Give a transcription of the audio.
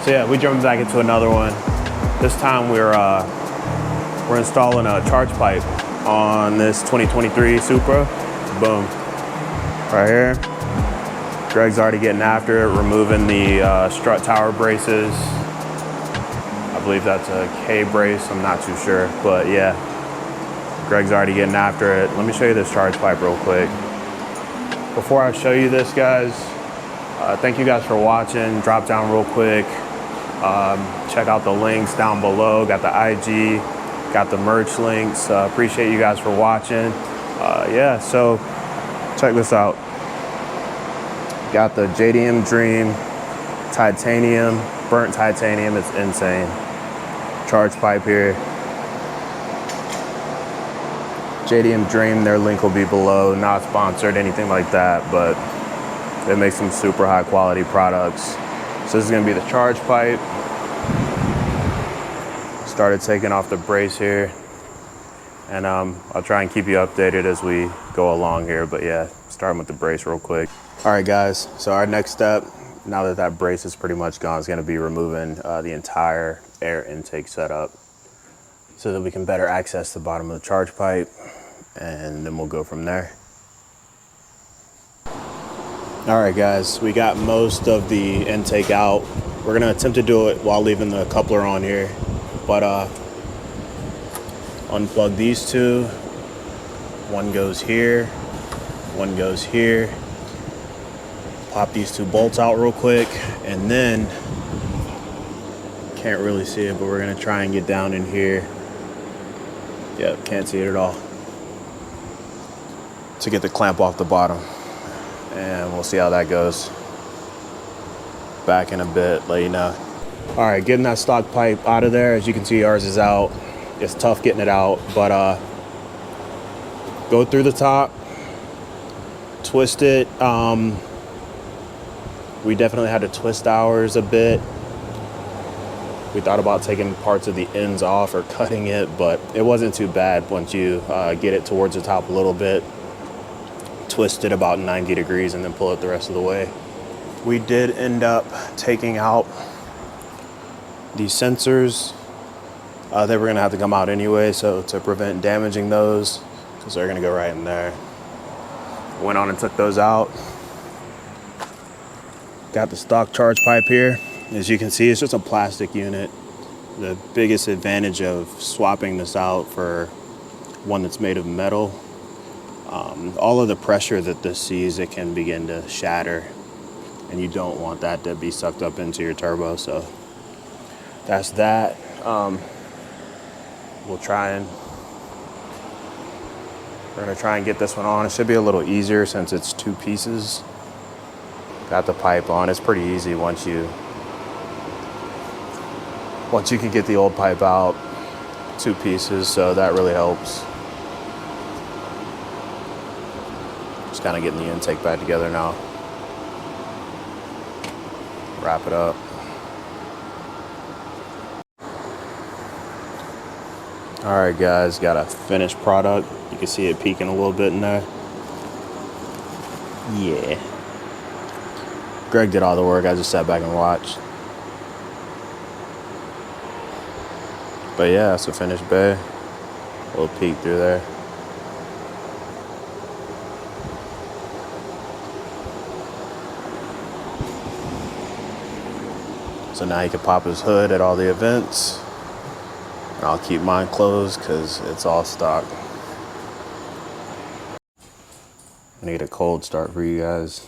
So yeah, we jumped back into another one. This time we're installing a charge pipe on this 2023 Supra. Boom, right here. Greg's already getting after it, removing the strut tower braces. I believe that's a K brace, I'm not too sure, but yeah. Greg's already getting after it. Let me show you this charge pipe real quick. Before I show you this, guys, thank you guys for watching. Drop down real quick. Check out the links down below. Got the IG, got the merch links. Appreciate you guys for watching. Yeah, so check this out. Got the JDM Dream titanium, burnt titanium. It's insane. Charge pipe here. JDM Dream, their link will be below. Not sponsored, anything like that, but they make some super high quality products. So this is gonna be the charge pipe. Started taking off the brace here, and I'll try and keep you updated as we go along here, but yeah, starting with the brace real quick. All right, guys, so our next step, now that that brace is pretty much gone, is gonna be removing the entire air intake setup so that we can better access the bottom of the charge pipe, and then we'll go from there. All right, guys, we got most of the intake out. We're gonna attempt to do it while leaving the coupler on here, but unplug these two. One goes here, one goes here. Pop these two bolts out real quick, and then, can't really see it, but we're gonna try and get down in here. Yep, can't see it at all. To get the clamp off the bottom. And we'll see how that goes. Back in a bit, let you know. All right, getting that stock pipe out of there. As you can see, ours is out. It's tough getting it out, but go through the top, twist it. We definitely had to twist ours a bit. We thought about taking parts of the ends off or cutting it, but it wasn't too bad once you get it towards the top a little bit. Twist it about 90 degrees and then pull it the rest of the way. We did end up taking out these sensors. They were gonna have to come out anyway, so to prevent damaging those, because they're gonna go right in there. Went on and took those out. Got the stock charge pipe here. As you can see, it's just a plastic unit. The biggest advantage of swapping this out for one that's made of metal, all of the pressure that this sees, it can begin to shatter, and you don't want that to be sucked up into your turbo. So that's that. We're gonna try and get this one on. It should be a little easier since it's two pieces. Got the pipe on. It's pretty easy once you can get the old pipe out, two pieces, so that really helps. Just kind of getting the intake back together now. Wrap it up. All right, guys, got a finished product. You can see it peeking a little bit in there. Yeah. Greg did all the work. I just sat back and watched. But yeah, it's a finished bay. A little peek through there. So now he can pop his hood at all the events. And I'll keep mine closed because it's all stock. I need a cold start for you guys.